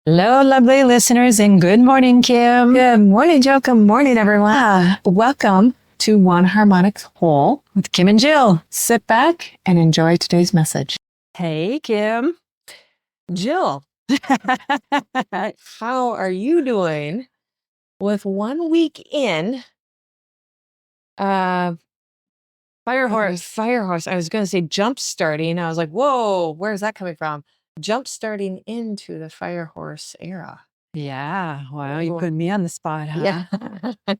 Hello, lovely listeners, and good morning, Kim. Good morning, Joe. Good morning, everyone. Welcome to One Harmonic Whole with Kim and Jill. Sit back and enjoy today's message. Hey, Kim. Jill, how are you doing with 1 week in? Fire horse. I was going to say jump starting. I was like, whoa, where's that coming from? Jump starting into the fire horse era. Yeah, well, you put me on the spot, huh? Yeah.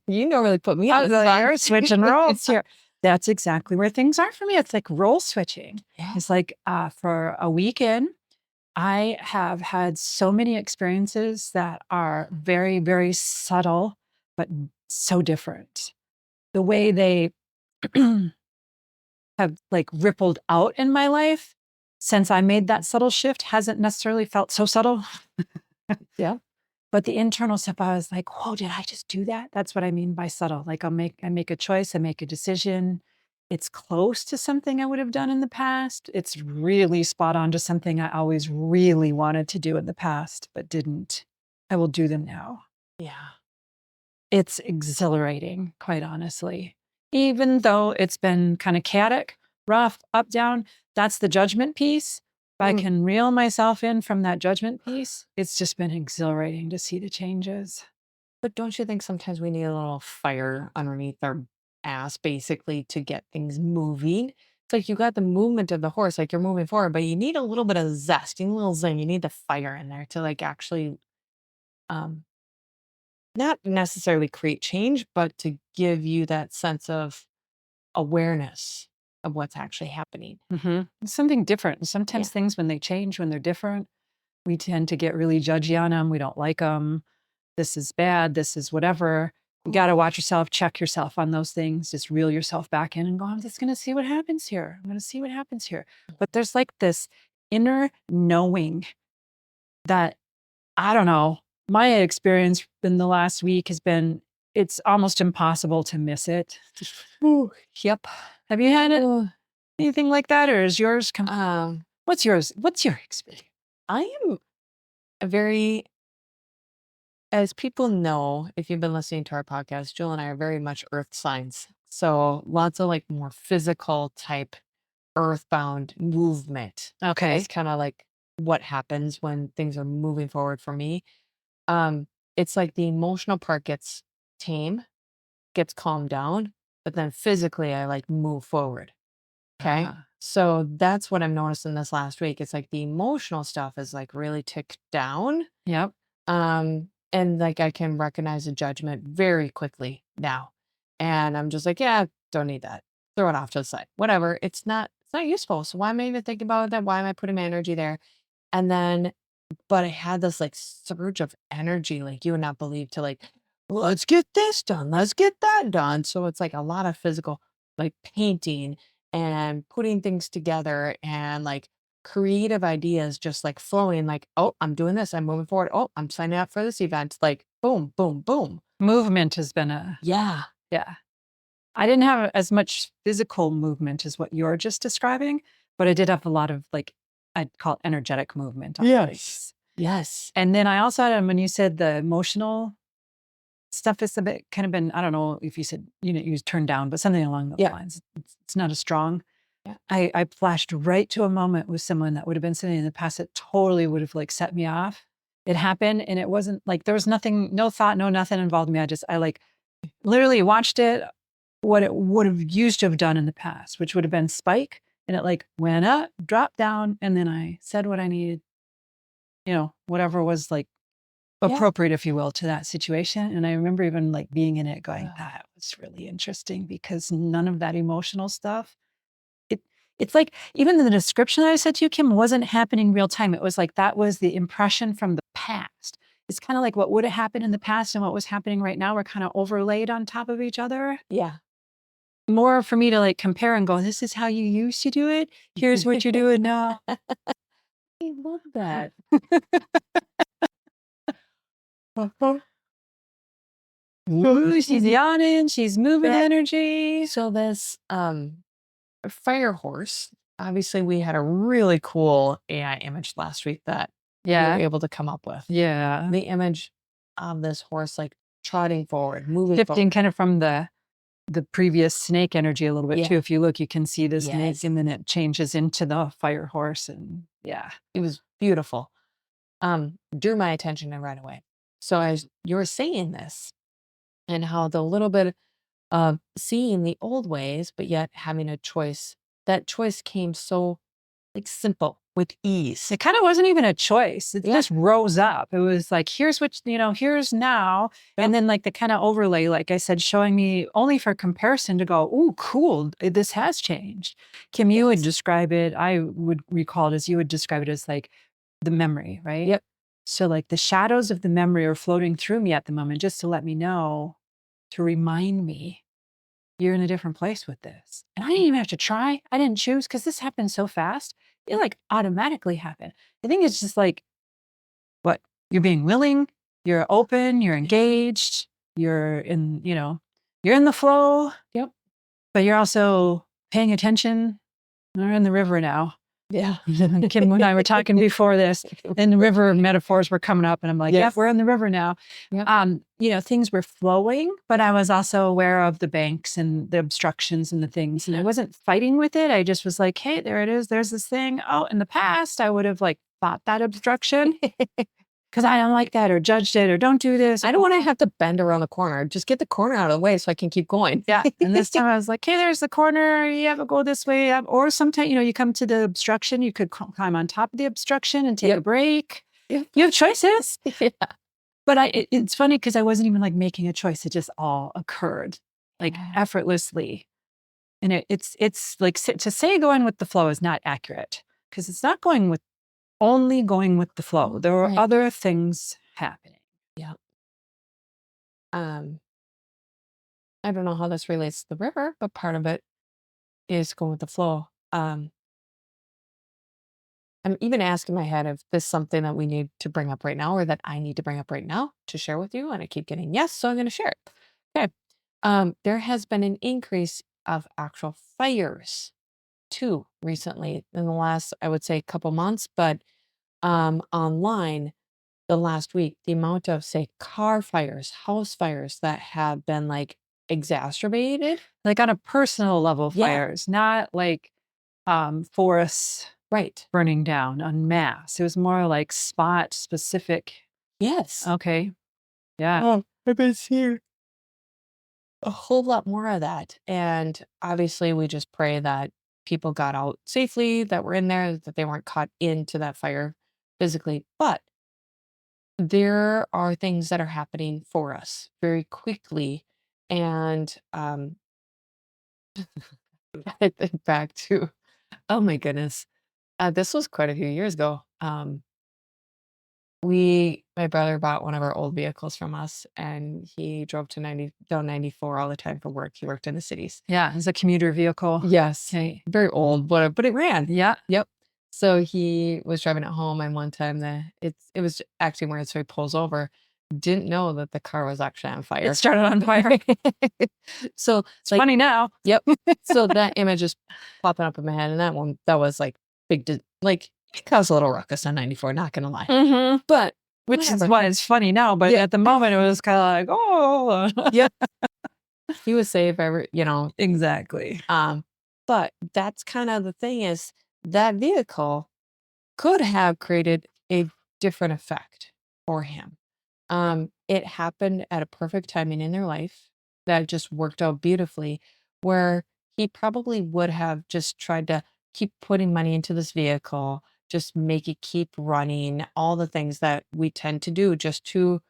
You normally put me on the spot. You're switching roles here. That's exactly where things are for me. It's like role switching. Yeah. It's like for a weekend, I have had so many experiences that are very, very subtle, but so different. The way they have like rippled out in my life since I made that subtle shift hasn't necessarily felt so subtle. Yeah. But the internal stuff, I was like, whoa, did I just do that? That's what I mean by subtle. Like I make a choice, I make a decision. It's close to something I would have done in the past. It's really spot on to something I always really wanted to do in the past, but didn't. I will do them now. Yeah. It's exhilarating, quite honestly. Even though it's been kind of chaotic, rough, up, down, that's the judgment piece. If I can reel myself in from that judgment piece, it's just been exhilarating to see the changes. But don't you think sometimes we need a little fire underneath our ass, basically, to get things moving? It's like you got the movement of the horse, like you're moving forward, but you need a little bit of zest, you need a little zing, you need the fire in there to like actually um not necessarily create change, but to give you that sense of awareness of what's actually happening. Something different. And sometimes Yeah. things, when they change, when they're different, we tend to get really judgy on them. We don't like them. This is bad. This is whatever. You got to watch yourself, check yourself on those things. Just reel yourself back in and go, I'm just going to see what happens here. I'm going to see what happens here. But there's like this inner knowing that, I don't know, my experience in the last week has been, it's almost impossible to miss it. Ooh, yep. Have you had anything like that? Or is yours what's yours? What's your experience? I am a very, as people know, if you've been listening to our podcast, Jill and I are very much earth signs. So lots of like more physical type earthbound movement. Okay. It's kind of like what happens when things are moving forward for me. It's like the emotional part gets tame, gets calmed down, but then physically I like move forward. Okay. So that's what I'm noticing this last week. It's like the emotional stuff is like really ticked down. Yep. And like I can recognize the judgment very quickly now. And I'm just like, yeah, don't need that. Throw it off to the side. Whatever. It's not useful. So why am I even thinking about that? Why am I putting my energy there? And then, but I had this like surge of energy, like you would not believe, to like, let's get this done. Let's get that done. So it's like a lot of physical, like painting and putting things together and like creative ideas just like flowing, like, oh, I'm doing this, I'm moving forward, oh, I'm signing up for this event, like boom, boom, boom. Movement has been Yeah. I didn't have as much physical movement as what you're just describing, but I did have a lot of like, I'd call it energetic movement. Yes. And then I also had, when you said the emotional stuff is a bit kind of been, I don't know if you said, you turned down, but something along those lines. It's not as strong. Yeah. I flashed right to a moment with someone that would have been something in the past that totally would have like set me off. It happened and it wasn't like, there was nothing, no thought, no nothing involved me. I like literally watched it, what it would have used to have done in the past, which would have been spike. And it like went up, dropped down. And then I said what I needed, whatever was like appropriate, if you will, to that situation. And I remember even like being in it going, that was really interesting because none of that emotional stuff, it's like, even the description that I said to you, Kim, wasn't happening real time. It was like, that was the impression from the past. It's kind of like what would have happened in the past and what was happening right now were kind of overlaid on top of each other. Yeah. More for me to like compare and go, this is how you used to do it. Here's what you're doing now. I love that. Ooh, she's yawning, she's moving energy. So this fire horse, obviously we had a really cool AI image last week that you were Yeah. able to come up with. Yeah. The image of this horse like trotting forward, moving Shifting forward. kind of from the previous snake energy a little bit Yeah. too. If you look, you can see the snake Yes. and then it changes into the fire horse. And yeah. It was beautiful. Drew my attention right away. So as you were saying this and how the little bit of seeing the old ways, but yet having a choice, that choice came so like simple with ease. It kind of wasn't even a choice. It Yeah. just rose up. It was like, here's what, here's now. Yep. And then like the kind of overlay, like I said, showing me only for comparison to go, oh, cool. This has changed. Kim, you would Yes. describe it. I would recall it as you would describe it as like the memory, right? Yep. So like the shadows of the memory are floating through me at the moment, just to let me know, to remind me you're in a different place with this. And I didn't even have to try. I didn't choose because this happened so fast. It like automatically happened. I think it's just like, what? You're being willing, you're open, you're engaged, you're in, you're in the flow. Yep. But you're also paying attention. We're in the river now. Yeah. Kim and I were talking before this, and the river metaphors were coming up, and I'm like, Yes. yeah, we're in the river now. Yep. Things were flowing, but I was also aware of the banks and the obstructions and the things, and I wasn't fighting with it. I just was like, hey, there it is. There's this thing. Oh, in the past, I would have like fought that obstruction because I don't like that or judged it or don't do this. I don't want to have to bend around the corner. Just get the corner out of the way so I can keep going. Yeah. And this time I was like, hey, there's the corner. You have to go this way. Or sometimes, you come to the obstruction. You could climb on top of the obstruction and take a break. Yep. You have choices. Yeah. But it's funny because I wasn't even like making a choice. It just all occurred like effortlessly. And it's like to say going with the flow is not accurate because it's not only going with the flow. There were other things happening. Yeah. I don't know how this relates to the river, but part of it is going with the flow. I'm even asking my head if this is something that we need to bring up right now or that I need to bring up right now to share with you. And I keep getting yes, so I'm going to share it. Okay. There has been an increase of actual fires too recently in the last, I would say, couple months, but online the last week, the amount of, say, car fires, house fires that have been like exacerbated. Like on a personal level Yeah. fires, not like forests burning down en masse. It was more like spot specific. Yes. Okay. Yeah. Oh, I've been seeing a whole lot more of that. And obviously we just pray that people got out safely, that were in there, that they weren't caught into that fire physically. But there are things that are happening for us very quickly. And I think back to, oh my goodness, this was quite a few years ago. My brother bought one of our old vehicles from us, and he drove to down 94 all the time for work. He worked in the cities. Yeah, it's a commuter vehicle. Yes, Okay. very old, but it ran. Yeah. Yep. So he was driving it home, and one time it was acting weird, so he pulls over. Didn't know that the car was actually on fire. It started on fire. So It's funny now. Yep. So that image is popping up in my head, and that was like big, like it caused a little ruckus on 94. Not gonna lie, Mm-hmm. but which is why it's funny now. But at the moment, it was kind of like, oh, yeah. He was safe, exactly. But that's kind of the thing is that vehicle could have created a different effect for him. It happened at a perfect timing in their life that just worked out beautifully, where he probably would have just tried to keep putting money into this vehicle, just make it keep running, all the things that we tend to do just to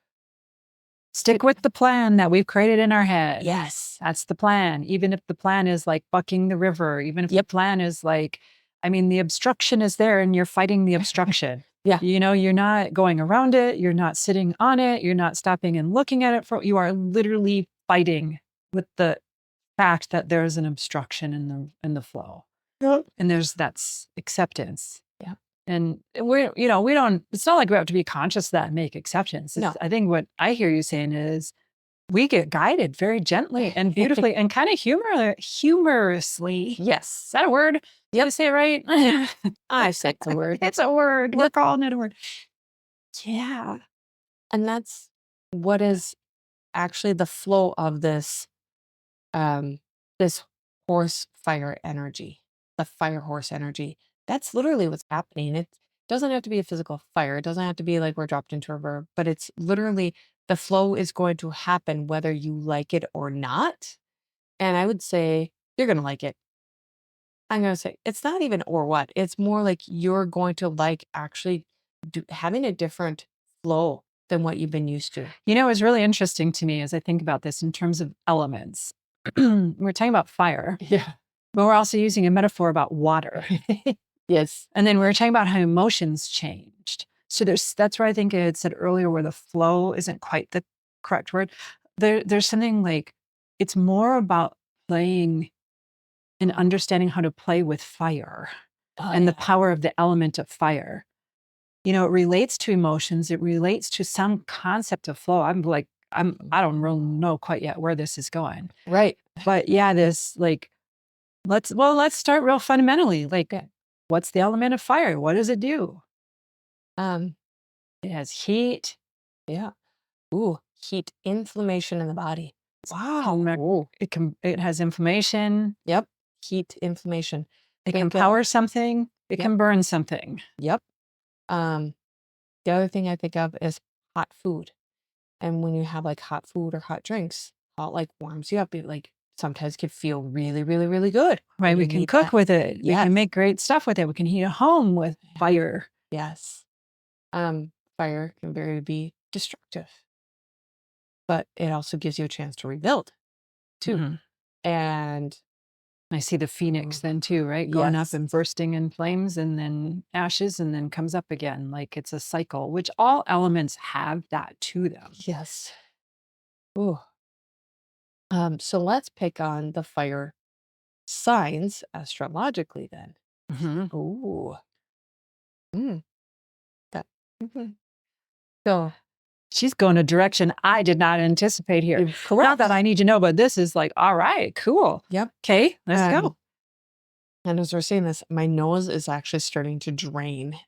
stick with the plan that we've created in our head. Yes. That's the plan. Even if the plan is like bucking the river, even if the plan is like, the obstruction is there and you're fighting the obstruction. Yeah. You're not going around it. You're not sitting on it. You're not stopping and looking at it. You are literally fighting with the fact that there's an obstruction in the flow. Yep. And that's acceptance. Yeah. And we don't, it's not like we have to be conscious of that and make acceptance. No. I think what I hear you saying is we get guided very gently and beautifully and kind of humorously. Yes. Is that a word? You have to say it right? I said the word. It's a word. We're calling it a word. Yeah. And that's what is actually the flow of um this horse fire energy, the fire horse energy. That's literally what's happening. It doesn't have to be a physical fire. It doesn't have to be like we're dropped into a river, but it's literally the flow is going to happen whether you like it or not. And I would say you're going to like it. I'm going to say it's not even or what. It's more like you're going to like actually having a different flow than what you've been used to. You know, it's really interesting to me as I think about this in terms of elements. We're talking about fire, Yeah. but we're also using a metaphor about water. Yes. And then we were talking about how emotions changed. So that's where I think I had said earlier where the flow isn't quite the correct word. There's something like it's more about playing and understanding how to play with fire and the power of the element of fire. You know, it relates to emotions. It relates to some concept of flow. I don't really know quite yet where this is going. Right. But yeah, this like, let's start real fundamentally. Like, what's the element of fire? What does it do? It has heat. Yeah. Ooh, heat, inflammation in the body. Wow. It has inflammation. Yep. Heat, inflammation. It can power something. It can burn something. Yep. The other thing I think of is hot food. And when you have like hot food or hot drinks, hot like warms you up. It like sometimes can feel really, really, really good. Right. We can cook with it. We can make great stuff with it. We can heat a home with fire. Yes. Fire can very be destructive, but it also gives you a chance to rebuild too. Mhm. And I see the phoenix then too, right? Going up and bursting in flames and then ashes and then comes up again. Like it's a cycle, which all elements have that to them. yes. Ooh. So let's pick on the fire signs astrologically then. Mhm. Ooh. That. So She's going a direction I did not anticipate here. correct. Not that I need to know, but this is like, all right, cool. Yep. Okay, let's go. And as we're saying this, my nose is actually starting to drain.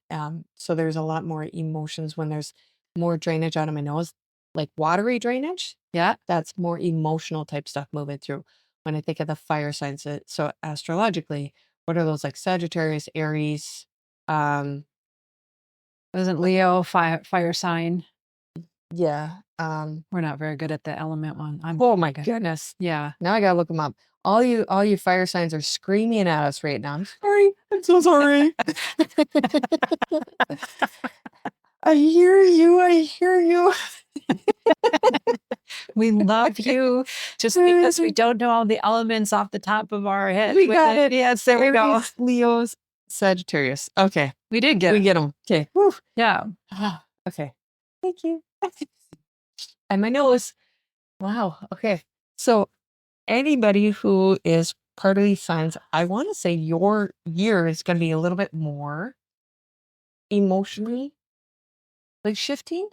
So there's a lot more emotions when there's more drainage out of my nose, like watery drainage. Yeah. That's more emotional type stuff moving through. When I think of the fire signs, so astrologically, what are those like Sagittarius, Aries? Isn't Leo fire sign? Yeah. We're not very good at the element one. Oh my goodness. Yeah. Now I gotta look them up. All you fire signs are screaming at us right now. I'm sorry. I'm so sorry. I hear you. I hear you. We love you just because we don't know all the elements off the top of our head. We got it. Yes, there we go. Aries, Leo's, Sagittarius. Okay. We did get We it. get them. Okay. Woo. Yeah. Okay. Thank you. And my nose. Wow. Okay. So anybody who is part of these signs, I want to say your year is going to be a little bit more emotionally like shifting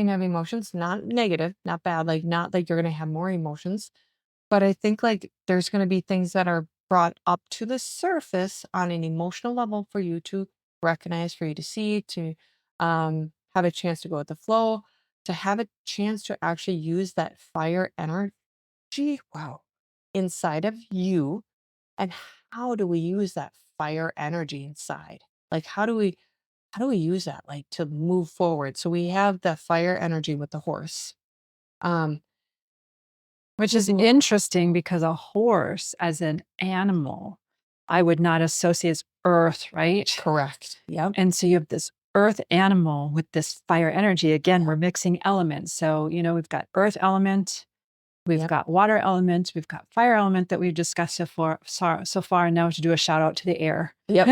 of emotions, not negative, not bad, like not like you're going to have more emotions, but I think like there's going to be things that are brought up to the surface on an emotional level for you to recognize, for you to see, to have a chance to go with the flow, to have a chance to actually use that fire energy, wow, inside of you. And how do we use that fire energy inside? Like how do we use that like to move forward? So we have the fire energy with the horse. Which is interesting because a horse as an animal, I would not associate as earth, right? Correct. Yep. And so you have this earth animal with this fire energy. Again, we're mixing elements. So, you know, we've got earth element, we've got water element, we've got fire element that we've discussed so far. And now to do a shout out to the air. Yep.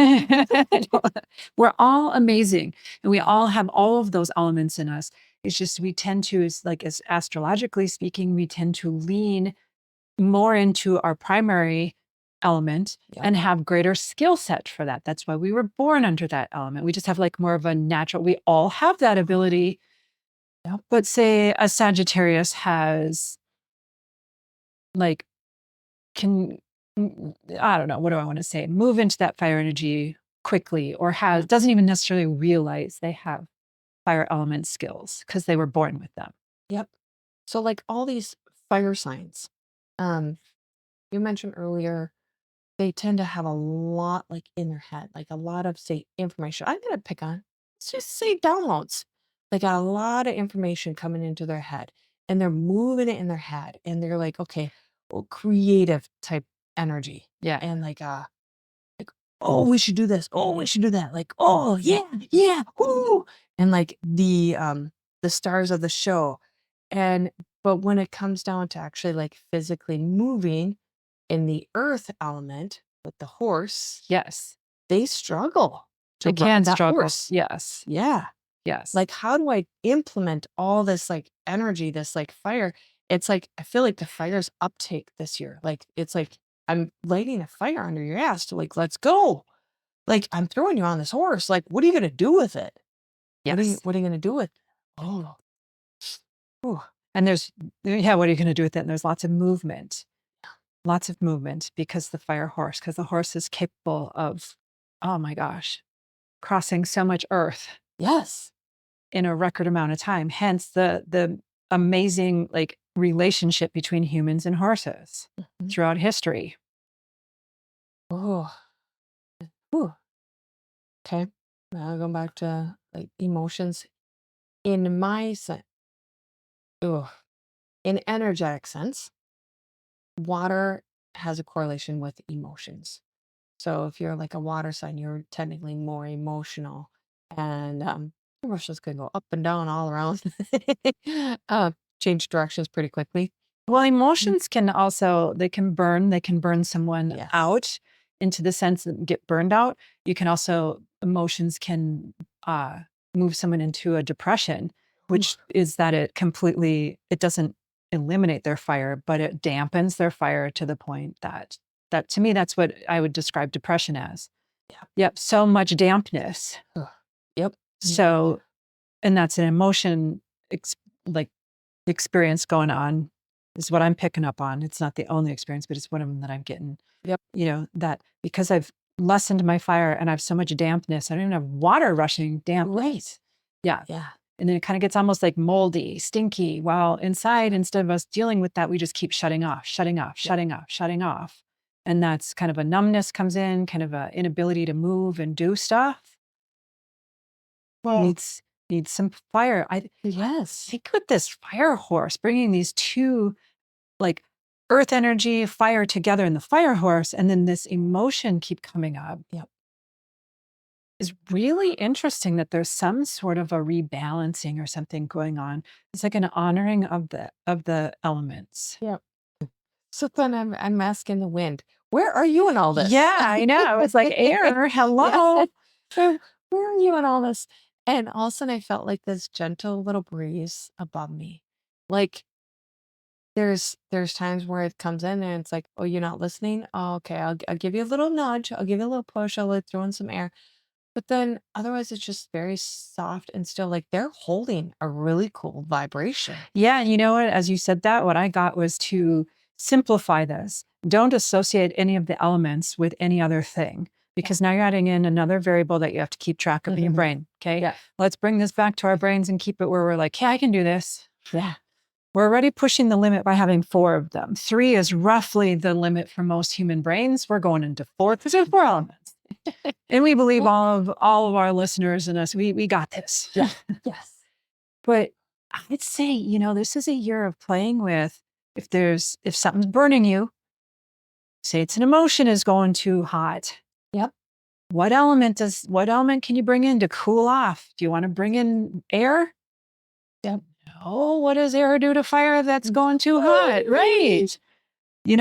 We're all amazing. And we all have all of those elements in us. It's just we tend to, as astrologically speaking, we tend to lean more into our primary element and have greater skill set for that. That's why we were born under that element. We just have like more of a natural, we all have that ability. But say a Sagittarius has like, I don't know, what do I want to say? Move into that fire energy quickly or doesn't even necessarily realize they have fire element skills because they were born with them. Yep. So like all these fire signs, you mentioned earlier, they tend to have a lot like in their head, like a lot of say information. I'm gonna pick on, let's just say downloads. They got a lot of information coming into their head and they're moving it in their head and they're like, okay, well, creative type energy. Yeah. And like, oh, we should do this. Oh, we should do that. Like, oh yeah, yeah, woo. And like the stars of the show. And but when it comes down to actually like physically moving in the earth element with the horse, Yes. they struggle to They can ride that struggle. horse. Yes. Yeah. Yes. Like, how do I implement all this like energy, this like fire? It's like I feel like the fire's uptake this year. Like it's like I'm lighting a fire under your ass to like, let's go. Like I'm throwing you on this horse. Like, what are you gonna do with it? yes. What are you gonna do with it? Oh, Ooh. And there's, yeah, what are you going to do with it? And there's lots of movement because the horse is capable of, oh my gosh, crossing so much earth yes. in a record amount of time. Hence the amazing like relationship between humans and horses Mhm. throughout history. Oh. Ooh. Okay. Now going back to like emotions. In my sense, in energetic sense, water has a correlation with emotions. So if you're like a water sign, you're technically more emotional, and emotions can go up and down all around, uh, change directions pretty quickly. Well, emotions can also, they can burn someone Yes. out into the sense that get burned out. You can also, emotions can move someone into a depression, which is that it doesn't eliminate their fire, but it dampens their fire to the point that to me, that's what I would describe depression as. Yeah. Yep. So much dampness. Ugh. Yep. So, and that's an emotion, like experience going on is what I'm picking up on. It's not the only experience, but it's one of them that I'm getting. Yep. You know, that because I've lessened my fire and I have so much dampness, I don't even have water rushing damp. Right. Yeah. Yeah. And then it kind of gets almost like moldy, stinky. While inside, instead of us dealing with that, we just keep shutting off. And that's kind of a numbness comes in, kind of an inability to move and do stuff. Well, Needs some fire. yes. Think with this fire horse, bringing these two like earth energy, fire together in the fire horse, and then this emotion keep coming up. Yep. Is really interesting that there's some sort of a rebalancing or something going on. It's like an honoring of the elements. Yep. So then I'm asking the wind, where are you in all this? Yeah, I know. It's like air. Hello. Yeah. So where are you in all this? And all of a sudden I felt like this gentle little breeze above me. Like there's times where it comes in and it's like, oh, you're not listening? Oh, okay, I'll give you a little nudge. I'll give you a little push. I'll throw in some air. But then otherwise it's just very soft and still like they're holding a really cool vibration. Yeah, and you know what? As you said that, what I got was to simplify this. Don't associate any of the elements with any other thing, because now you're adding in another variable that you have to keep track of in your brain. Okay. Yeah. Let's bring this back to our brains and keep it where we're like, yeah, I can do this. Yeah. We're already pushing the limit by having 4 of them. 3 is roughly the limit for most human brains. We're going into 4 because there's 4 elements. And we believe all of our listeners and us, we got this. Yeah. Yes. But I'd say, this is a year of playing with, if something's burning you, say it's an emotion is going too hot. Yep. What element can you bring in to cool off? Do you want to bring in air? Yep. No. What does air do to fire that's going too hot? Right. You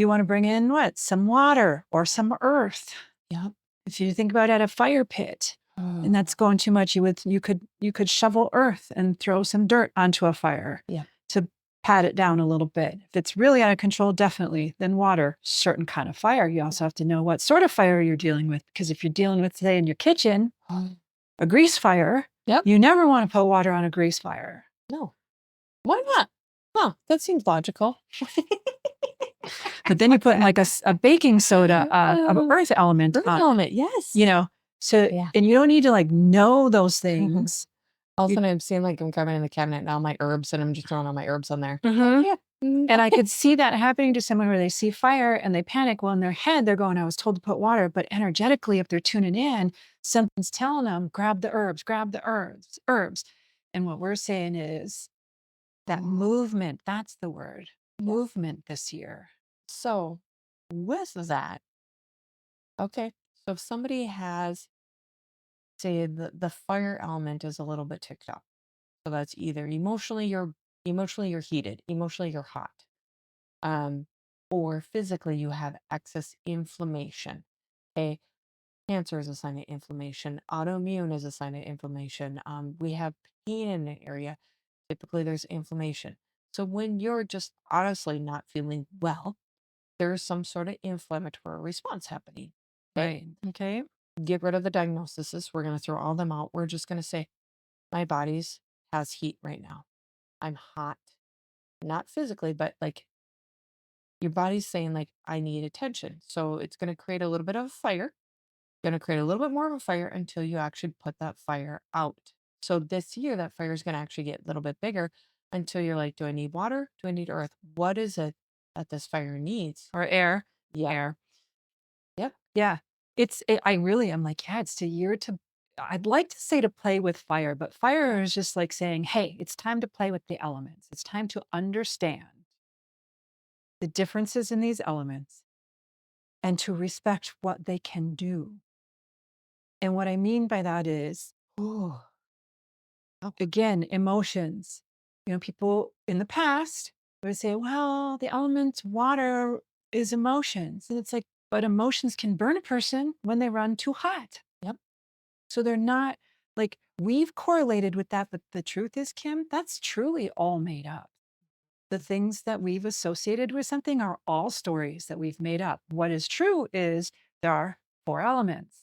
want to bring in what? Some water or some earth. Yep. If you think about it at a fire pit and that's going too much, you could shovel earth and throw some dirt onto a fire to pat it down a little bit. If it's really out of control, definitely, then water, certain kind of fire. You also have to know what sort of fire you're dealing with, because if you're dealing with, say, in your kitchen, a grease fire, you never want to put water on a grease fire. No. Why not? Huh, that seems logical. But then you put like a baking soda, of earth element. Earth element, yes. So, and you don't need to like know those things, All of a You- sudden, I'm seeing like I'm coming in the cabinet and all my herbs, and I'm just throwing all my herbs on there. Mhm. Yeah. And I could see that happening to someone where they see fire and they panic. Well, in their head, they're going, I was told to put water. But energetically, if they're tuning in, something's telling them, grab the herbs, herbs. And what we're saying is that movement, that's the word, movement this year. So, with that, okay. So if somebody has, say, the fire element is a little bit ticked up. So that's either emotionally you're heated, emotionally you're hot, um, or physically you have excess inflammation. Okay, cancer is a sign of inflammation. Autoimmune is a sign of inflammation. We have pain in an area. Typically, there's inflammation. So when you're just honestly not feeling well, there's some sort of inflammatory response happening. Okay, Right. Okay. get rid of the diagnoses. We're going to throw all them out. We're just going to say my body's has heat right now. I'm hot, not physically, but like your body's saying like I need attention. So it's going to create a little bit of a fire, going to create a little bit more of a fire until you actually put that fire out. So this year that fire is going to actually get a little bit bigger until you're like, do I need water? Do I need earth? What is it that this fire needs? Or air. Yeah. Air. Yep. Yeah. I really am like, yeah, it's the year to, I'd like to say to play with fire, but fire is just like saying, hey, it's time to play with the elements. It's time to understand the differences in these elements and to respect what they can do. And what I mean by that is, Oh, again, emotions. You know, people in the past would say, well, the elements, water is emotions. And it's like, but emotions can burn a person when they run too hot. yep. So they're not like we've correlated with that. But the truth is, Kim, that's truly all made up. The things that we've associated with something are all stories that we've made up. What is true is there are four elements.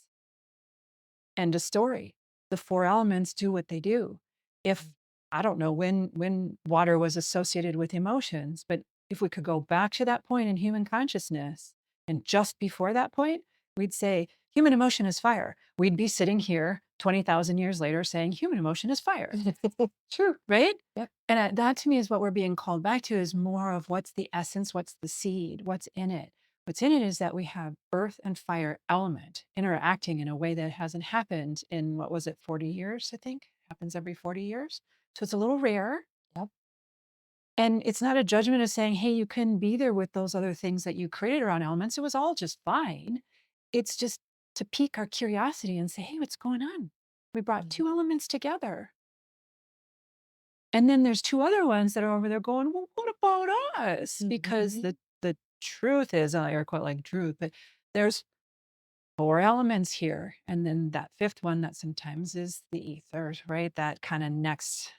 End of story. The four elements do what they do. If I don't know when water was associated with emotions, but if we could go back to that point in human consciousness and just before that point, we'd say human emotion is fire. We'd be sitting here 20,000 years later saying human emotion is fire. True. Right? Yep. And that to me is what we're being called back to is more of what's the essence, what's the seed, what's in it. What's in it is that we have earth and fire element interacting in a way that hasn't happened in, what was it, 40 years, I think? Happens every 40 years. So it's a little rare. Yep. And it's not a judgment of saying, hey, you couldn't be there with those other things that you created around elements. It was all just fine. It's just to pique our curiosity and say, hey, what's going on? We brought two elements together. And then there's two other ones that are over there going, well, what about us? Because the truth is, I air quote like truth, but there's four elements here. And then that fifth one that sometimes is the ethers, right? That kind of next,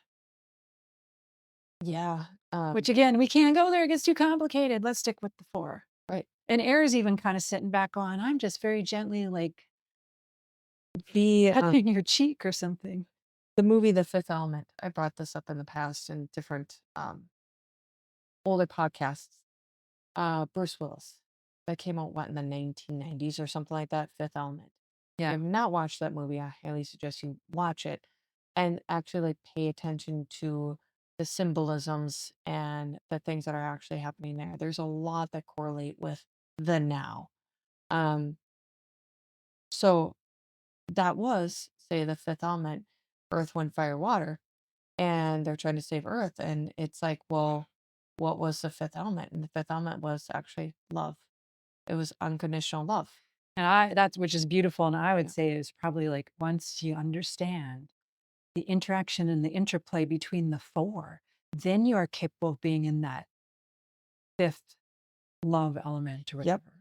Yeah. which again, we can't go there. It gets too complicated. Let's stick with the four. Right. And air is even kind of sitting back on, I'm just very gently like The touching your cheek or something. the movie The Fifth Element. I brought this up in the past in different older podcasts. Bruce Willis. That came out what in the 1990s or something like that. Fifth Element. If you Yeah. have not watched that movie, I highly suggest you watch it and actually like pay attention to the symbolisms and the things that are actually happening there. There's a lot that correlate with the now. Um, so that was, say, the fifth element, earth, wind, fire, water, and they're trying to save earth. And it's like, well, what was the fifth element? And the fifth element was actually love. It was unconditional love. And that's which is beautiful. And I would Yeah. say is probably like once you understand the interaction and the interplay between the four, then you are capable of being in that fifth love element or Yep. whatever.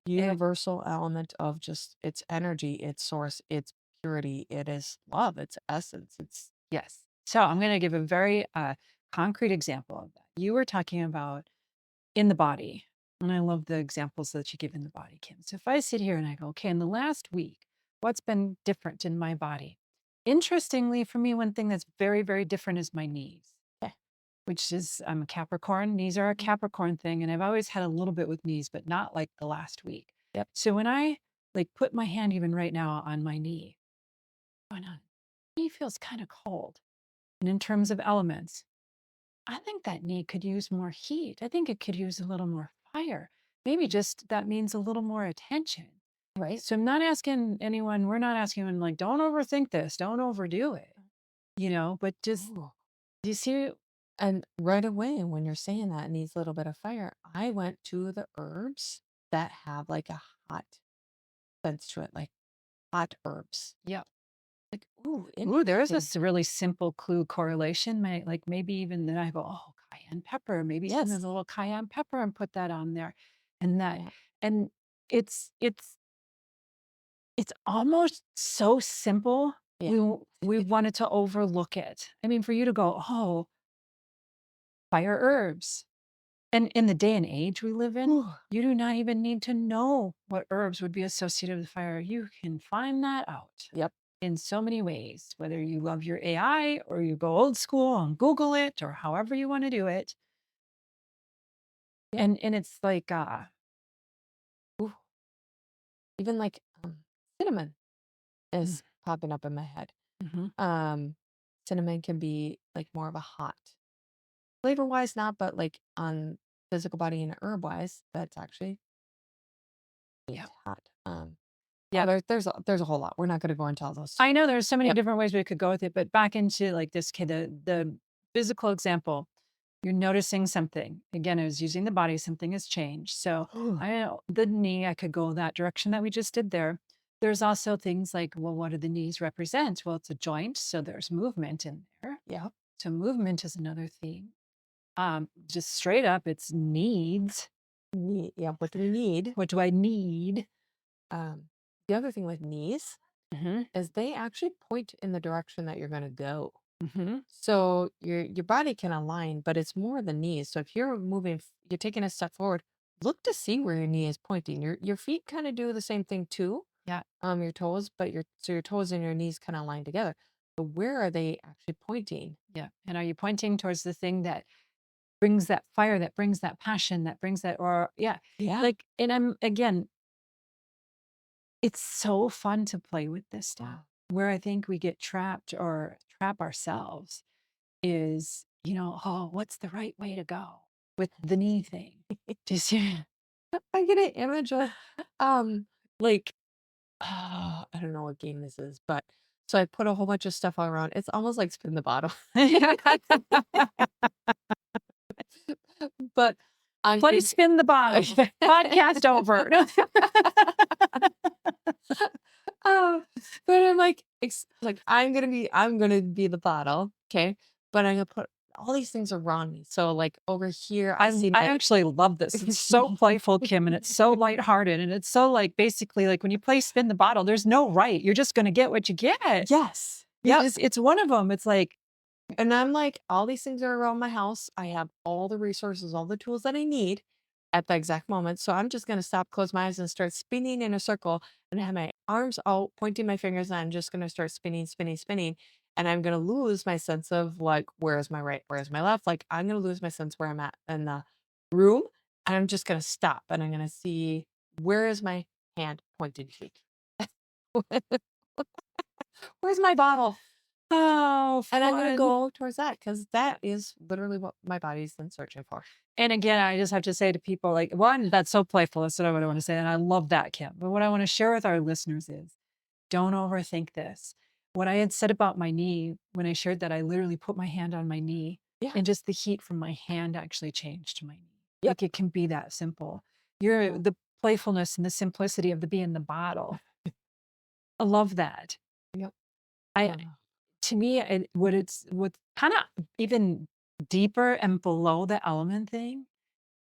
Universal element of just its energy, its source, its purity. It is love, its essence. It's Yes. So I'm going to give a very concrete example of that. You were talking about in the body, and I love the examples that you give in the body, Kim. So if I sit here and I go, okay, in the last week, what's been different in my body? Interestingly, for me, one thing that's very, very different is my knees. okay. Which is I'm a Capricorn. Knees are a Capricorn thing. And I've always had a little bit with knees, but not like the last week. Yep. So when I like put my hand even right now on my knee, going on, knee feels kind of cold. And in terms of elements, I think that knee could use more heat. I think it could use a little more fire. Maybe just that means a little more attention. Right. So I'm not asking anyone, we're not asking anyone like, don't overthink this, don't overdo it, but just, Ooh. do you see? And right away, when you're saying that it needs a little bit of fire, I went to the herbs that have like a hot sense to it, like hot herbs. Yeah. Like, ooh, Ooh, there is interesting. this really simple clue correlation. Like maybe even then I go, oh, cayenne pepper. Maybe send Yes. a little cayenne pepper and put that on there. And that, Yeah. and it's almost so simple. Yeah. We wanted to overlook it. I mean, for you to go, oh, fire herbs. And in the day and age we live in, Ooh. you do not even need to know what herbs would be associated with fire. You can find that out Yep. in so many ways, whether you love your AI or you go old school and Google it or however you want to do it. Yep. And it's like, Ooh. Even like cinnamon mm, is popping up in my head. mhm. Cinnamon can be like more of a hot flavor wise, not, but like on physical body and herb wise, that's actually Yeah. hot. Yeah. There's a whole lot. We're not going to go into all those. I know there's so many Yep. different ways we could go with it, but back into like this kid, the physical example, you're noticing something. Again, I was using the body, something has changed. So Ooh. I know the knee, I could go that direction that we just did there. There's also things like, well, what do the knees represent? Well, it's a joint, so there's movement in there. Yep. So movement is another theme. Just straight up, it's needs. Yeah. What do we need? What do I need? The other thing with knees Mm-hmm. is they actually point in the direction that you're going to go. Mm-hmm. So your body can align, but it's more the knees. So if you're you're taking a step forward, look to see where your knee is pointing. Your feet kind of do the same thing too. Yeah. Your toes, but your toes and your knees kind of align together. But where are they actually pointing? Yeah. And are you pointing towards the thing that brings that fire, that brings that passion, that brings that, or yeah. Yeah. Like, and I'm again, it's so fun to play with this stuff. Wow. Where I think we get trapped or trap ourselves is, oh, what's the right way to go with the knee thing? Just I get an image of like I don't know what game this is, but so I put a whole bunch of stuff all around. It's almost like spin the bottle. But I'm please spin the bottle. Podcast over. But I'm like, I'm gonna be the bottle, okay? But I'm gonna put all these things around me. So like over here, I see I my actually love this. It's so playful, Kim, and it's so lighthearted. And it's so like basically like when you play spin the bottle, there's no right. You're just gonna get what you get. yes, yep. It's one of them. It's like, And I'm like, all these things are around my house. I have all the resources, all the tools that I need at the exact moment. So I'm just gonna stop, close my eyes, and start spinning in a circle and have my arms out, pointing my fingers, and I'm just gonna start spinning, spinning, spinning. And I'm gonna lose my sense of like, where's my right, where's my left? Like I'm gonna lose my sense where I'm at in the room. And I'm just gonna stop and I'm gonna see where is my hand pointed to. Where's my bottle? oh, And I'm gonna fun. go towards that because that is literally what my body's been searching for. And again, I just have to say to people, like, one, that's so playful. That's what I want to say. And I love that, Kim. But what I want to share with our listeners is don't overthink this. What I had said about my knee, when I shared that, I literally put my hand on my knee Yeah. and just the heat from my hand actually changed to my knee. Yep. Like it can be that simple. You're the playfulness and the simplicity of the bee in the bottle. I love that. Yep. To me, what's kind of even deeper and below the element thing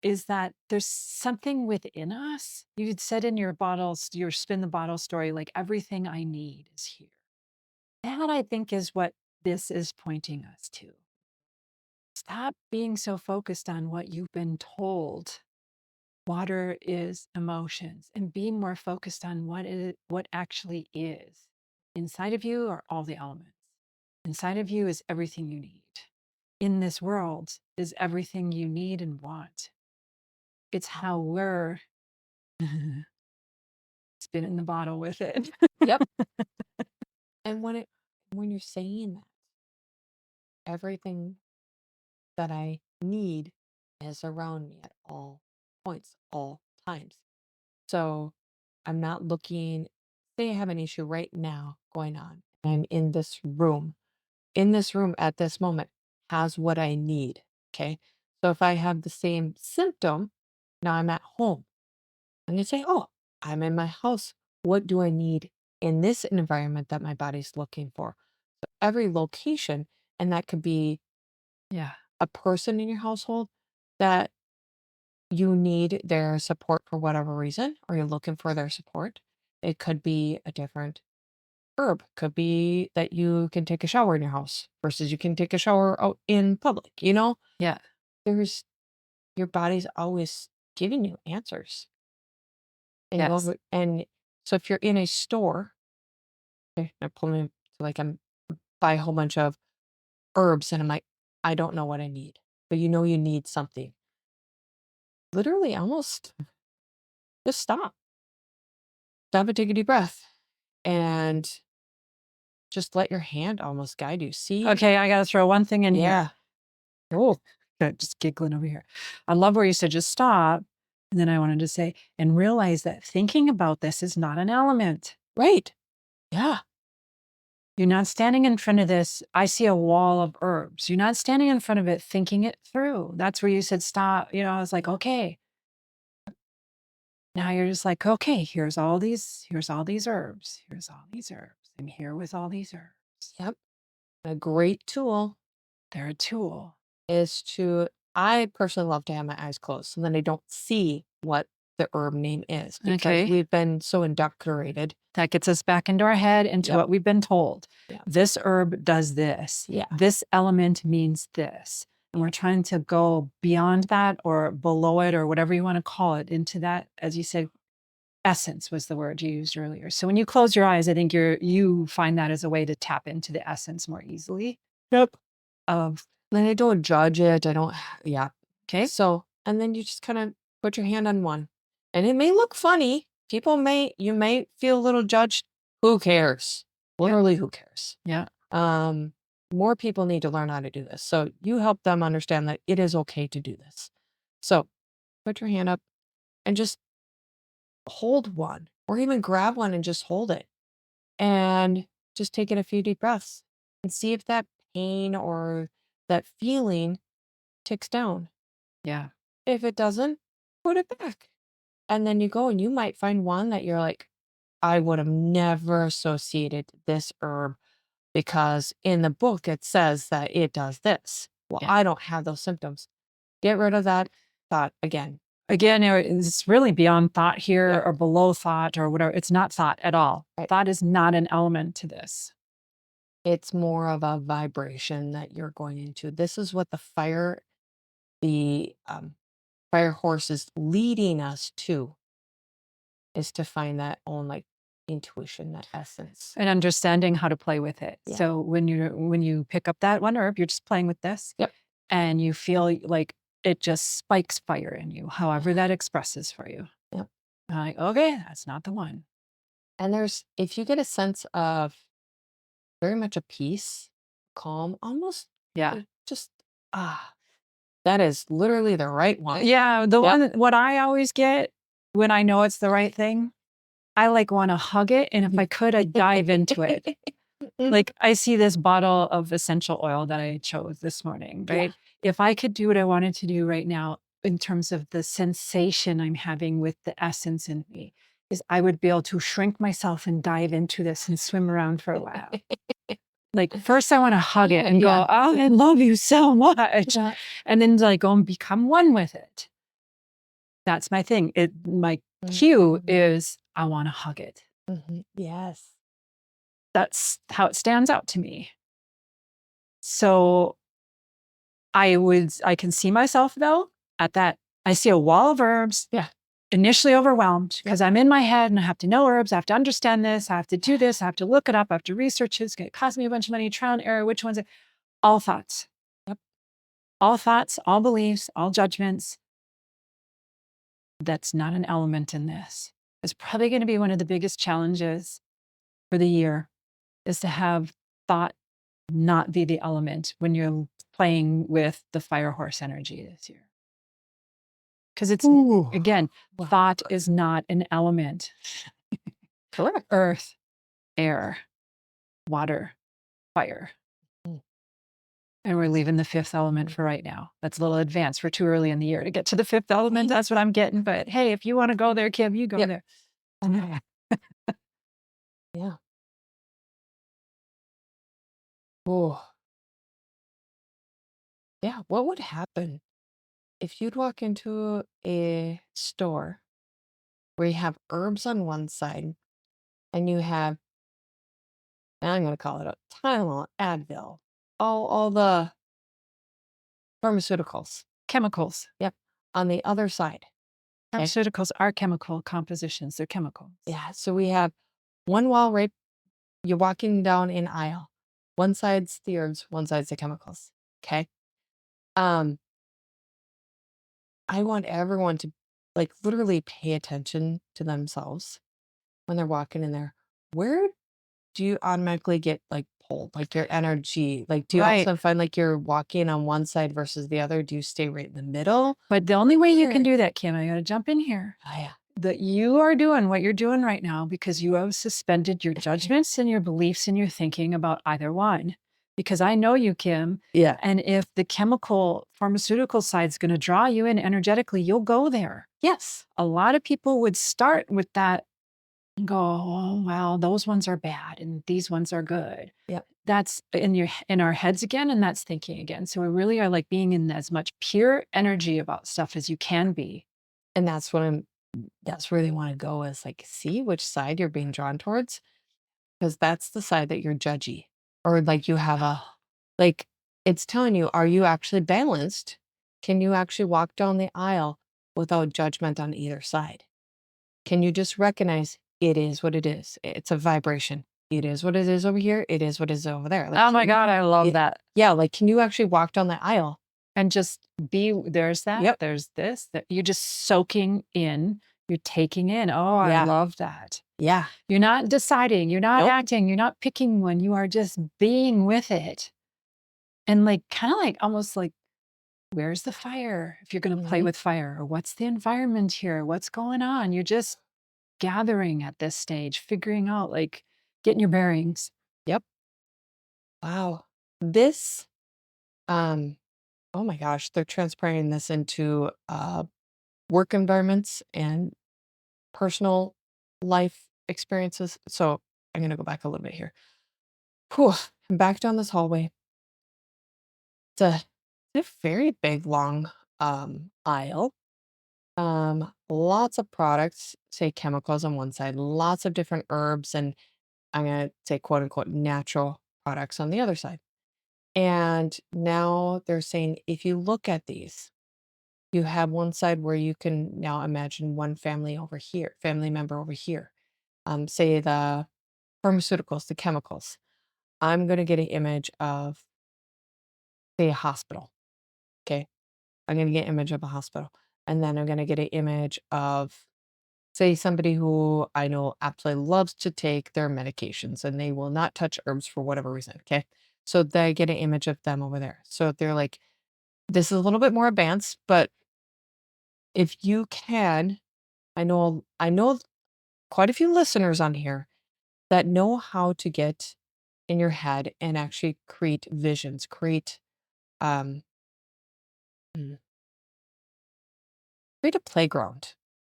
is that there's something within us. You had said in your bottles, your spin the bottle story, like everything I need is here. That I think is what this is pointing us to. Stop being so focused on what you've been told. Water is emotions, and be more focused on what actually is. Inside of you are all the elements. Inside of you is everything you need. In this world is everything you need and want. It's how we're spinning the bottle with it. Yep. And when you're saying that, everything that I need is around me at all points, all times. So I'm not looking, say I have an issue right now going on, and I'm in this room. In this room at this moment has what I need. Okay. So if I have the same symptom, now I'm at home. And you say, oh, I'm in my house. What do I need in this environment that my body's looking for? So every location, and that could be Yeah. a person in your household that you need their support for whatever reason, or you're looking for their support. It could be a different herb. Could be that you can take a shower in your house versus you can take a shower out in public. Yeah. There's your body's always giving you answers. And Yes. and so if you're in a store, okay, I'm pulling so like I'm buy a whole bunch of herbs and I'm like, I don't know what I need. But you know you need something. Literally almost just stop. Stop and take a deep breath. And just let your hand almost guide you. See? Okay, I got to throw one thing in here. Yeah. Oh, just giggling over here. I love where you said just stop. And then I wanted to say, and realize that thinking about this is not an element. Right. Yeah. You're not standing in front of this. I see a wall of herbs. You're not standing in front of it thinking it through. That's where you said stop. I was like, okay. Now you're just like, okay, here's all these herbs. Here's all these herbs. I'm here with all these herbs. Yep. A great tool They're a tool. is I personally love to have my eyes closed so then I don't see what the herb name is because Okay. we've been so indoctrinated. That gets us back into our head, into Yep. what we've been told. Yeah. This herb does this. Yeah. This element means this. And we're trying to go beyond that or below it or whatever you want to call it into that, as you said, essence was the word you used earlier. So when you close your eyes, I think you find that as a way to tap into the essence more easily. Yep. Of Then I don't judge it. I don't, yeah. okay. So, and then you just kind of put your hand on one. And it may look funny. You may feel a little judged. Who cares? Literally, who cares? Yeah. More people need to learn how to do this. So you help them understand that it is okay to do this. So put your hand up and just hold one or even grab one and just hold it and just take in a few deep breaths and see if that pain or that feeling ticks down. Yeah. If it doesn't, put it back. And then you go and you might find one that you're like, I would have never associated this herb because in the book it says that it does this. Well, Yeah. I don't have those symptoms. Get rid of that thought again. Again, it's really beyond thought here Yeah. or below thought or whatever. It's not thought at all. Right. Thought is not an element to this. It's more of a vibration that you're going into. This is what the fire horse is leading us to, is to find that own like intuition, that essence. And understanding how to play with it. Yeah. So when you pick up that one herb, you're just playing with this. Yep. And you feel like it just spikes fire in you, however that expresses for you. Yep. I'm like, okay, that's not the one. And if you get a sense of very much a peace, calm, almost Yeah. just that is literally the right one. Yeah. What I always get when I know it's the right thing, I like want to hug it. And if I could, I'd dive into it. Like I see this bottle of essential oil that I chose this morning, right? Yeah. If I could do what I wanted to do right now in terms of the sensation I'm having with the essence in me, is I would be able to shrink myself and dive into this and swim around for a while. Like first I want to hug it and go, oh, I love you so much. Yeah. And then like go and become one with it. That's my thing. My cue is I want to hug it. Mm-hmm. Yes. That's how it stands out to me. So I can see myself though at that. I see a wall of herbs. Yeah. Initially overwhelmed because I'm in my head and I have to know herbs. I have to understand this. I have to do this. I have to look it up. I have to research it. It's going to cost me a bunch of money, trial and error. Which ones? All thoughts. Yep. All thoughts, all beliefs, all judgments. That's not an element in this. It's probably going to be one of the biggest challenges for the year is to have thought not be the element when you're playing with the fire horse energy this year. Because it's, Ooh. again, thought is not an element. Correct. Earth, air, water, fire. Mm. And we're leaving the fifth element for right now. That's a little advanced. We're too early in the year to get to the fifth element. That's what I'm getting. But hey, if you want to go there, Kim, you go there. Yeah. Oh. Yeah. What would happen if you'd walk into a store where you have herbs on one side and you have, I'm going to call it a Tylenol, Advil, all the pharmaceuticals. Chemicals. Yep. On the other side. Okay. Pharmaceuticals are chemical compositions. They're chemicals. Yeah. So we have one wall right, you're walking down an aisle. One side's the herbs, one side's the chemicals. Okay. I want everyone to like literally pay attention to themselves when they're walking in there. Where do you automatically get like pulled, like your energy? Like, do you Right. also find like you're walking on one side versus the other? Do you stay right in the middle? But the only way you Where? can do that, Kim, I got to jump in here. Oh, yeah. That you are doing what you're doing right now because you have suspended your judgments and your beliefs and your thinking about either one. Because I know you, Kim. Yeah. And if the chemical pharmaceutical side is going to draw you in energetically, you'll go there. Yes. A lot of people would start with that and go, oh, well, those ones are bad and these ones are good. Yep. That's in our heads again, and that's thinking again. So we really are like being in as much pure energy about stuff as you can be. And that's where they want to go is like, see which side you're being drawn towards. Because that's the side that you're judgy. Or like you have like it's telling you, are you actually balanced? Can you actually walk down the aisle without judgment on either side? Can you just recognize it is what it is? It's a vibration. It is what it is over here. It is what it is over there. Like, Oh my God, I love that. yeah, like can you actually walk down the aisle? And just be, there's that, Yep. there's this, that you're just soaking in, you're taking in. Oh, I Yeah. love that. Yeah. You're not deciding, you're not Nope. acting, you're not picking one, you are just being with it. And like, kind of like, almost like, where's the fire? If you're going to play with fire, or what's the environment here? What's going on? You're just gathering at this stage, figuring out, like, getting your bearings. Yep. Wow. This, oh my gosh, they're transferring this into work environments and personal life experiences. So I'm going to go back a little bit here. Whew, I'm back down this hallway. It's a very big, long aisle. Lots of products, say chemicals on one side, lots of different herbs, and I'm going to say quote unquote natural products on the other side. And now they're saying if you look at these, you have one side where you can now imagine one family member over here. Say the pharmaceuticals, the chemicals. I'm going to get an image of, say, a hospital. Okay. I'm going to get an image of a hospital. And then I'm going to get an image of, say, somebody who I know absolutely loves to take their medications and they will not touch herbs for whatever reason. Okay. So they get an image of them over there. So they're like, this is a little bit more advanced, but if you can, I know quite a few listeners on here that know how to get in your head and actually create visions, um create a playground.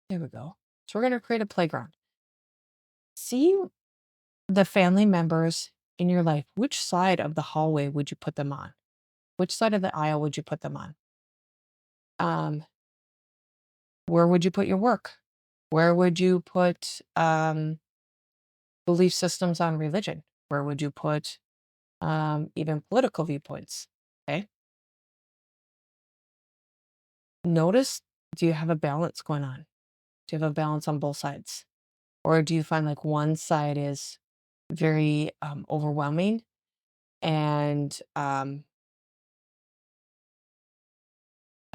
There we go. So we're going to create a playground. See the family members in your life. Which side of the hallway would you put them on? Which side of the aisle would you put them on? Where would you put your work? Where would you put belief systems on religion? Where would you put even political viewpoints? Okay. Notice, do you have a balance going on? Do you have a balance on both sides? Or do you find like one side is very overwhelming and as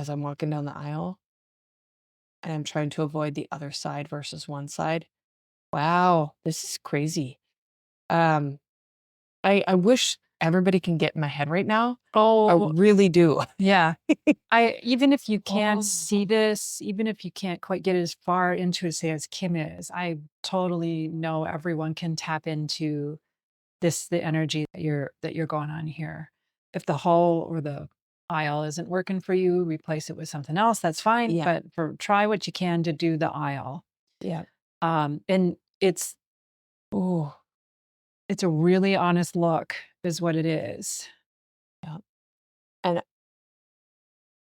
I'm walking down the aisle and I'm trying to avoid the other side versus one side? Wow, this is crazy. I wish everybody can get in my head right now. I Oh, really do. yeah. Even if you can't see this, even if you can't quite get as far into it, say, as Kim is, I totally know everyone can tap into the energy that you're going on here. If the hole or the aisle isn't working for you, replace it with something else. That's fine. Yeah. But try what you can to do the aisle. Yeah. And it's a really honest look, is what it is. Yeah. And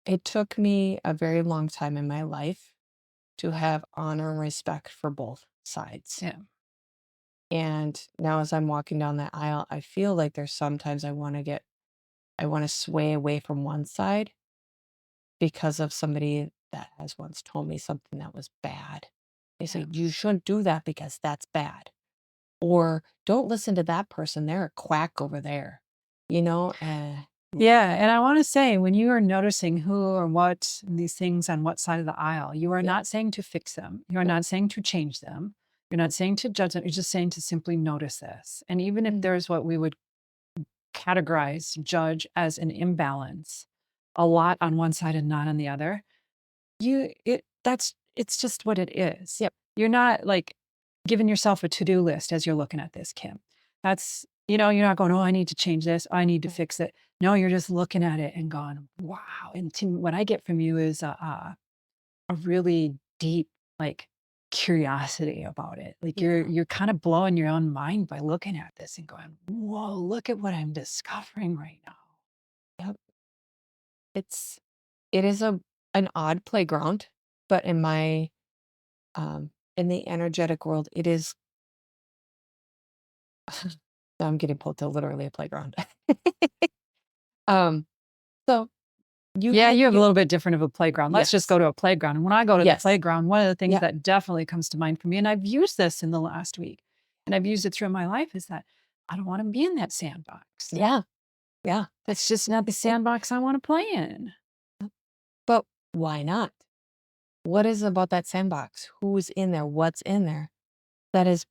it took me a very long time in my life to have honor and respect for both sides. Yeah. And now as I'm walking down that aisle, I feel like there's sometimes I want to sway away from one side because of somebody that has once told me something that was bad. They say, you shouldn't do that because that's bad. Or don't listen to that person. They're a quack over there, you know? Yeah. And I want to say, when you are noticing who or what these things on what side of the aisle, you are not saying to fix them. You are not saying to change them. You're not saying to judge them. You're just saying to simply notice this. And even if there's what we would categorize, judge as an imbalance, a lot on one side and not on the other, it's just what it is. Yep. You're not like giving yourself a to-do list as you're looking at this, Kim. That's, you're not going, oh, I need to change this. I need to fix it. No, you're just looking at it and going, wow. And what I get from you is a really deep, like, curiosity about it. Like, you're kind of blowing your own mind by looking at this and going, whoa, look at what I'm discovering right now. Yep. It is an odd playground, but in my in the energetic world, it is. I'm getting pulled to literally a playground. So You have a little bit different of a playground. Let's just go to a playground. And when I go to the playground, one of the things that definitely comes to mind for me, and I've used this in the last week, and I've used it through my life, is that I don't want to be in that sandbox. Yeah. Yeah. That's just not the sandbox I want to play in. But why not? What is about that sandbox? Who's in there? What's in there? That is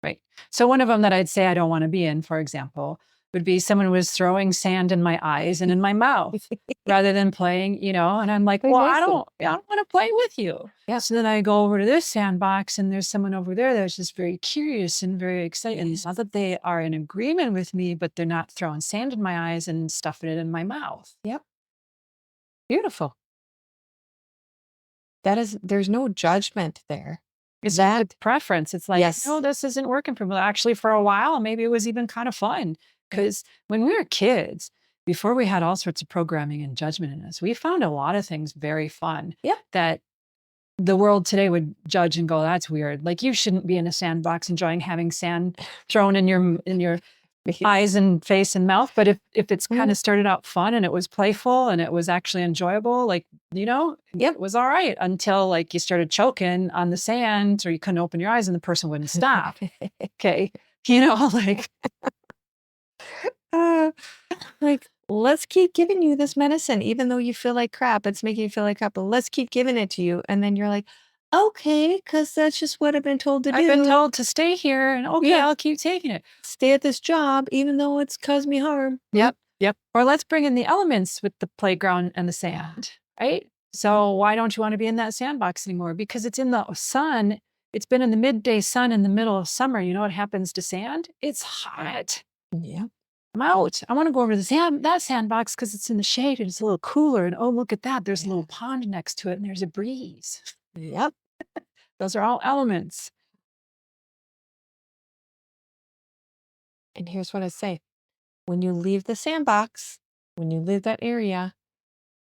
right. So one of them that I'd say I don't want to be in, for example, would be someone who was throwing sand in my eyes and in my mouth rather than playing, and I'm like, well, I don't want to play with you. Yeah. So then I go over to this sandbox and there's someone over there that's just very curious and very excited. And it's not that they are in agreement with me, but they're not throwing sand in my eyes and stuffing it in my mouth. Yep. Beautiful. There's no judgment there. It's that preference. It's like, yes. No, this isn't working for me. Actually, for a while, maybe it was even kind of fun. Because when we were kids, before we had all sorts of programming and judgment in us, we found a lot of things very fun. Yeah. That the world today would judge and go, that's weird. Like, you shouldn't be in a sandbox enjoying having sand thrown in your eyes and face and mouth. But if it's kind of started out fun and it was playful and it was actually enjoyable, like, it was all right until like you started choking on the sand or you couldn't open your eyes and the person wouldn't stop. Okay. Like, let's keep giving you this medicine, even though you feel like crap. It's making you feel like crap, but let's keep giving it to you. And then you're like, okay, because that's just what I've been told to do. I've been told to stay here, and I'll keep taking it. Stay at this job, even though it's caused me harm. Yep. Or let's bring in the elements with the playground and the sand, right? So why don't you want to be in that sandbox anymore? Because it's in the sun. It's been in the midday sun in the middle of summer. You know what happens to sand? It's hot. Yeah. I'm out. I want to go over to that sandbox because it's in the shade and it's a little cooler. And oh, look at that. There's a little pond next to it and there's a breeze. Yep. Those are all elements. And here's what I say. When you leave the sandbox, when you leave that area,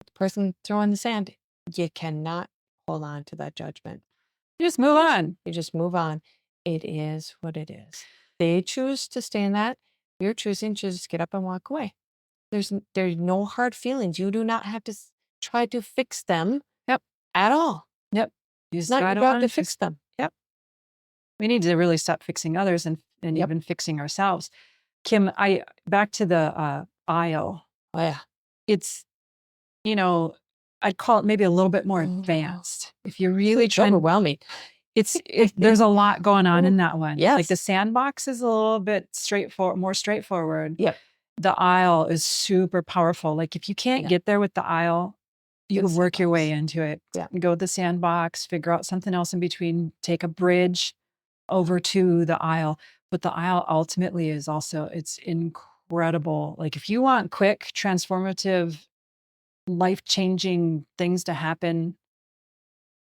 the person throwing the sand, you cannot hold on to that judgment. You just move on. You just move on. It is what it is. They choose to stay in that. You're choosing to just get up and walk away. There's no hard feelings. You do not have to try to fix them. Yep. At all. Yep. It's not your job to fix them. Yep. We need to really stop fixing others and even fixing ourselves. Kim, back to the aisle. Oh yeah. It's, I'd call it maybe a little bit more advanced. If you're really trying to overwhelming. There's a lot going on in that one. Yes. Like the sandbox is a little bit more straightforward. Yep. the aisle is super powerful. Like if you can't get there with the aisle, you Good can work your way sandbox. into it. Yeah. Go with the sandbox, figure out something else in between, take a bridge over to the aisle. But the aisle ultimately is also, it's incredible. Like if you want quick, transformative, life-changing things to happen,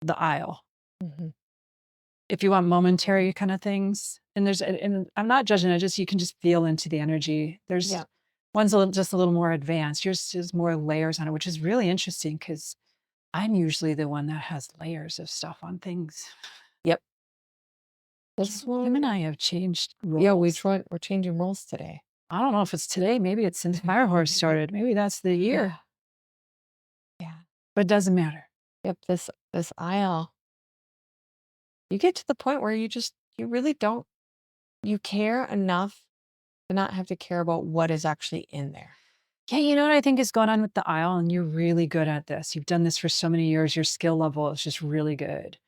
the aisle. Mhm. If you want momentary kind of things, and I'm not judging, you can just feel into the energy. There's Yeah. one's just a little more advanced. Yours is more layers on it, which is really interesting because I'm usually the one that has layers of stuff on things. Yep. This Him one, and I have changed roles. yeah, we're changing roles today. I don't know if it's today. Maybe it's since Fire Horse started. Maybe that's the year, Yeah. but it doesn't matter. Yep. This aisle, you get to the point where you really don't, you care enough to not have to care about what is actually in there. Yeah, you know what I think is going on with the aisle, and you're really good at this. You've done this for so many years. Your skill level is just really good.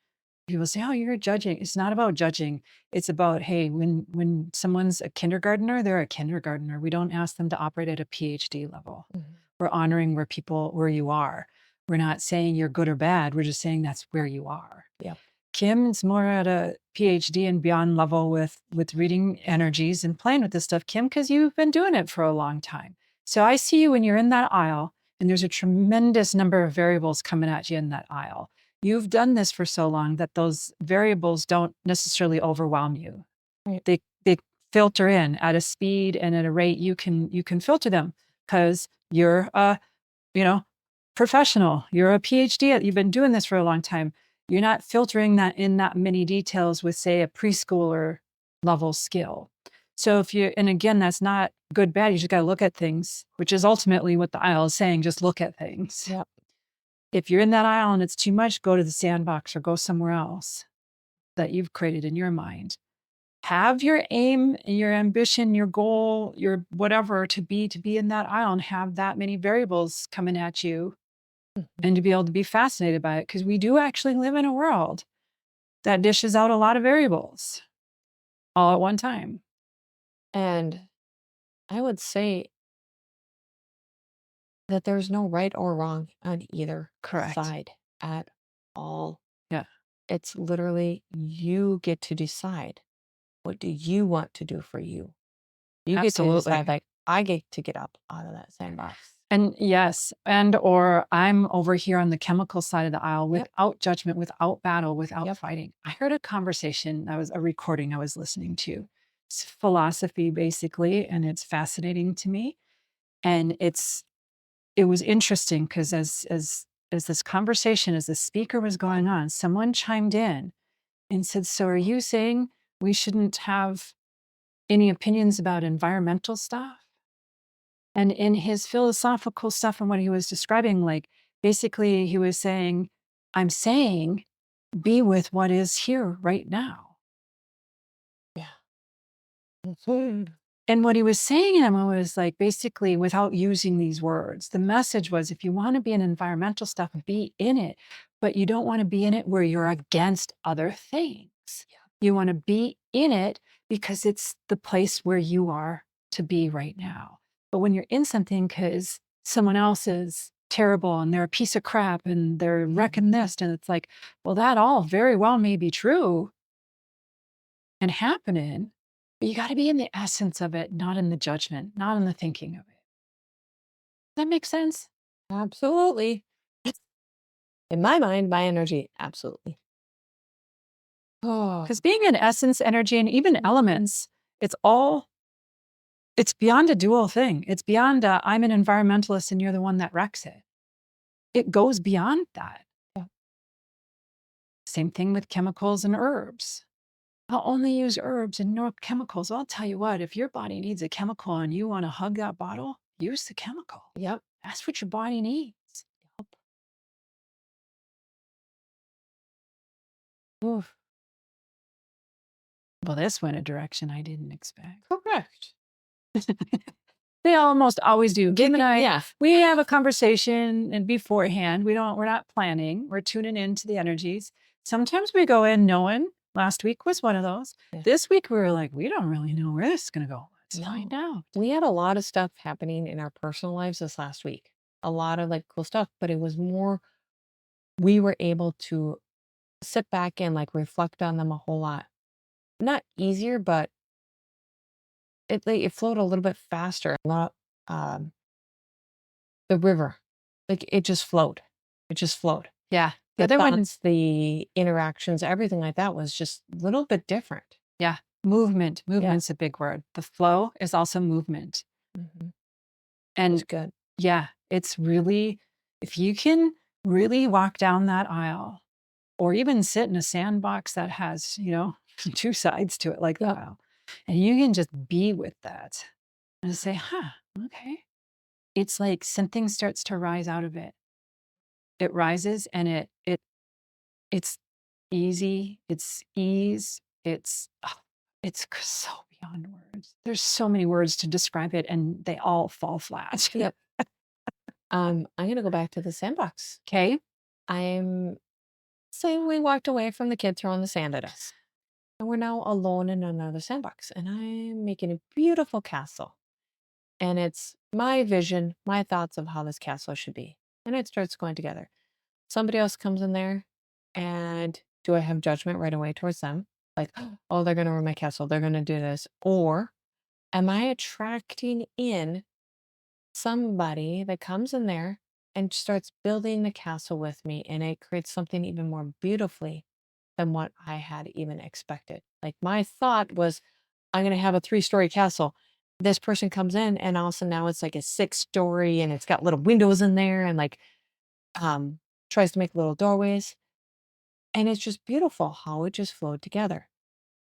People say, "Oh, you're judging." It's not about judging. It's about, hey, when someone's a kindergartner, they're a kindergartner. We don't ask them to operate at a PhD level. We're honoring where you are. We're not saying you're good or bad. We're just saying that's where you are. Yeah. Kim's more at a PhD and beyond level with reading energies and playing with this stuff, Kim, because you've been doing it for a long time. So I see you when you're in that aisle, and there's a tremendous number of variables coming at you in that aisle. You've done this for so long that those variables don't necessarily overwhelm you. Right. They filter in at a speed and at a rate you can filter them because you're a professional. You're a PhD. You've been doing this for a long time. You're not filtering that in that many details with, say, a preschooler level skill. So and again, that's not good, bad. You just got to look at things, which is ultimately what the aisle is saying. Just look at things. Yep. If you're in that aisle and it's too much, go to the sandbox or go somewhere else that you've created in your mind. Have your aim, your ambition, your goal, your whatever to be in that aisle and have that many variables coming at you and to be able to be fascinated by it. Because we do actually live in a world that dishes out a lot of variables all at one time. And I would say that there's no right or wrong on either side at all. Yeah. It's literally, you get to decide, what do you want to do for you? You get to Absolutely. decide, like, I get to get up out of that sandbox. And yes, or I'm over here on the chemical side of the aisle without judgment, without battle, without fighting. I heard a conversation, a recording I was listening to. It's philosophy basically, and it's fascinating to me. And it was interesting because as this conversation, as the speaker was going on, someone chimed in and said, "So are you saying we shouldn't have any opinions about environmental stuff?" And in his philosophical stuff and what he was describing, like basically he was saying, I'm saying be with what is here right now. Yeah. And what he was saying in him was like, basically, without using these words, the message was, if you want to be in environmental stuff, be in it, but you don't want to be in it where you're against other things. You want to be in it because it's the place where you are to be right now. But when you're in something because someone else is terrible and they're a piece of crap and they're wrecking this, and it's like, well, that all very well may be true and happening, but you got to be in the essence of it, not in the judgment, not in the thinking of it. Does that make sense? Absolutely. In my mind, my energy, absolutely. Oh, Because being in essence, energy, and even elements, it's beyond a dual thing. It's beyond I'm an environmentalist and you're the one that wrecks it. It goes beyond that. Yeah. Same thing with chemicals and herbs. I'll only use herbs and no chemicals. I'll tell you what, if your body needs a chemical and you want to hug that bottle, use the chemical. Yep. That's what your body needs. Yep. Oof. Well, this went a direction I didn't expect. Correct. They almost always do. Kim and I, Yeah. we have a conversation and beforehand. We're not planning. We're tuning into the energies. Sometimes we go in knowing. Last week was one of those. Yeah. This week we were like, we don't really know where this is going to go. Let's find out. We had a lot of stuff happening in our personal lives this last week. A lot of like cool stuff, but it was more, we were able to sit back and like reflect on them a whole lot. Not easier, but it flowed a little bit faster. A lot, the river, like it just flowed. It just flowed. Yeah. The other one, thoughts, the interactions, everything like that was just a little bit different. yeah. Movement. Movement's a big word. The flow is also movement. It And was good. yeah, it's really, if you can really walk down that aisle or even sit in a sandbox that has, you know, two sides to it, like the Yep. aisle, and you can just be with that and say, huh, okay. It's like something starts to rise out of it. It rises and it's easy, it's ease, it's so beyond words. There's so many words to describe it and they all fall flat. Yep. I'm gonna go back to the sandbox. Okay. I'm saying we walked away from the kid throwing the sand at us. And we're now alone in another sandbox. And I'm making a beautiful castle. And it's my vision, my thoughts of how this castle should be. And it starts going together. Somebody else comes in there, and do I have judgment right away towards them? Like, oh, they're gonna ruin my castle, they're gonna do this. Or am I attracting in somebody that comes in there and starts building the castle with me, and it creates something even more beautifully than what I had even expected. Like my thought was, I'm going to have a 3-story castle. This person comes in and also now it's like a 6-story and it's got little windows in there and like tries to make little doorways. And it's just beautiful how it just flowed together.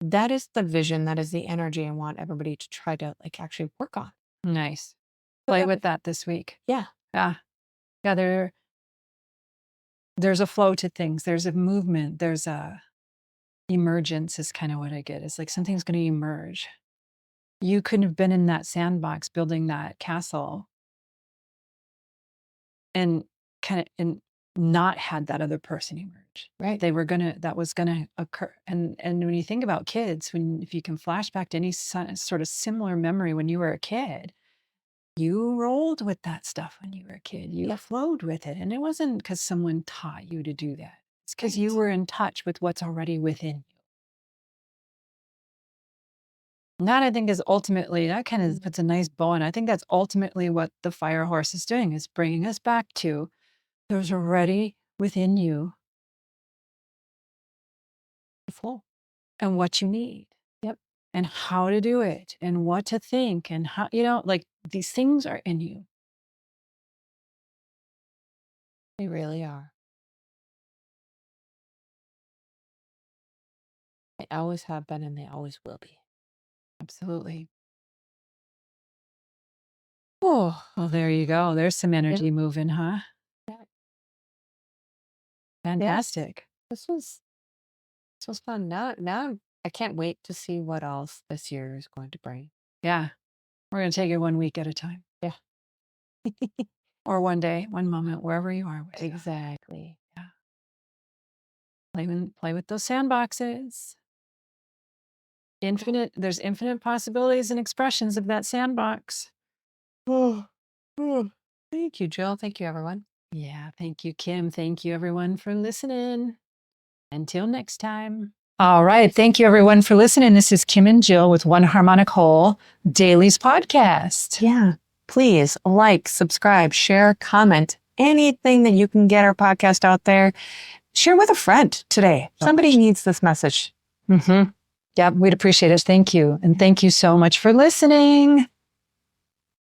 That is the vision. That is the energy I want everybody to try to like actually work on. Nice. Play with that this week. Yeah. Yeah. Yeah. There's a flow to things. There's a movement. There's a emergence is kind of what I get. It's like something's going to emerge. You couldn't have been in that sandbox building that castle and not had that other person emerge. Right. That was gonna occur. And when you think about kids, if you can flash back to any sort of similar memory when you were a kid, you rolled with that stuff when you were a kid. You flowed with it. And it wasn't because someone taught you to do that. It's because you were in touch with what's already within you. And that I think is ultimately, that kind of puts a nice bow on. I think that's ultimately what the fire horse is doing, is bringing us back to there's already within you the flow and what you need. Yep. And how to do it and what to think and how, like these things are in you. They really are. They always have been and they always will be. Absolutely. Oh, well, there you go. There's some energy moving, huh? Yeah. Fantastic. This was fun. Now I can't wait to see what else this year is going to bring. Yeah. We're going to take it 1 week at a time. Yeah. Or one day, one moment, wherever you are. Exactly. Yeah. Play with those sandboxes. There's infinite possibilities and expressions of that sandbox. Oh. Thank you, Jill. Thank you, everyone. Yeah. Thank you, Kim. Thank you, everyone, for listening. Until next time. All right. Thank you, everyone, for listening. This is Kim and Jill with One Harmonic Whole Dailies Podcast. Yeah. Please like, subscribe, share, comment, anything that you can get our podcast out there. Share with a friend today. Somebody needs this message. Yeah, we'd appreciate it. Thank you. And thank you so much for listening.